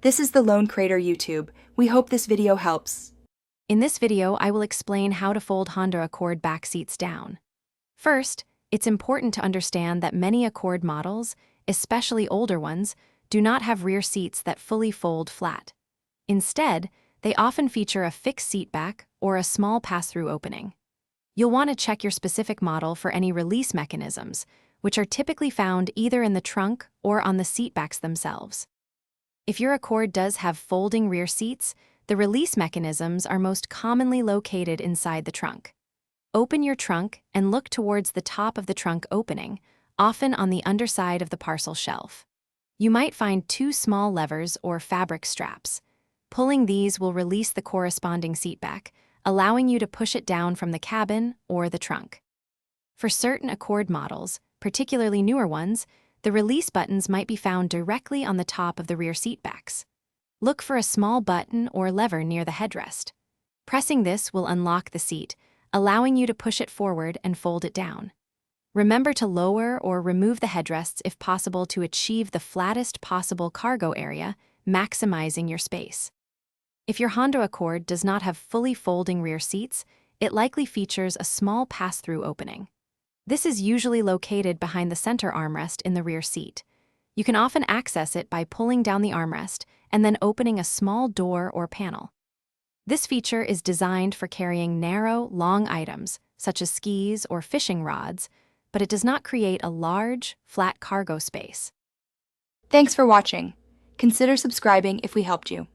This is the Lone Crater YouTube. We hope this video helps. In this video, I will explain how to fold Honda Accord back seats down. First, it's important to understand that many Accord models, especially older ones, do not have rear seats that fully fold flat. Instead, they often feature a fixed seat back or a small pass-through opening. You'll want to check your specific model for any release mechanisms, which are typically found either in the trunk or on the seat backs themselves. If your Accord does have folding rear seats, the release mechanisms are most commonly located inside the trunk. Open your trunk and look towards the top of the trunk opening, often on the underside of the parcel shelf. You might find two small levers or fabric straps. Pulling these will release the corresponding seat back, allowing you to push it down from the cabin or the trunk. For certain Accord models, particularly newer ones, the release buttons might be found directly on the top of the rear seat backs. Look for a small button or lever near the headrest. Pressing this will unlock the seat, allowing you to push it forward and fold it down. Remember to lower or remove the headrests if possible to achieve the flattest possible cargo area, maximizing your space. If your Honda Accord does not have fully folding rear seats, it likely features a small pass-through opening. This is usually located behind the center armrest in the rear seat. You can often access it by pulling down the armrest and then opening a small door or panel. This feature is designed for carrying narrow, long items, such as skis or fishing rods, but it does not create a large, flat cargo space. Thanks for watching. Consider subscribing if we helped you.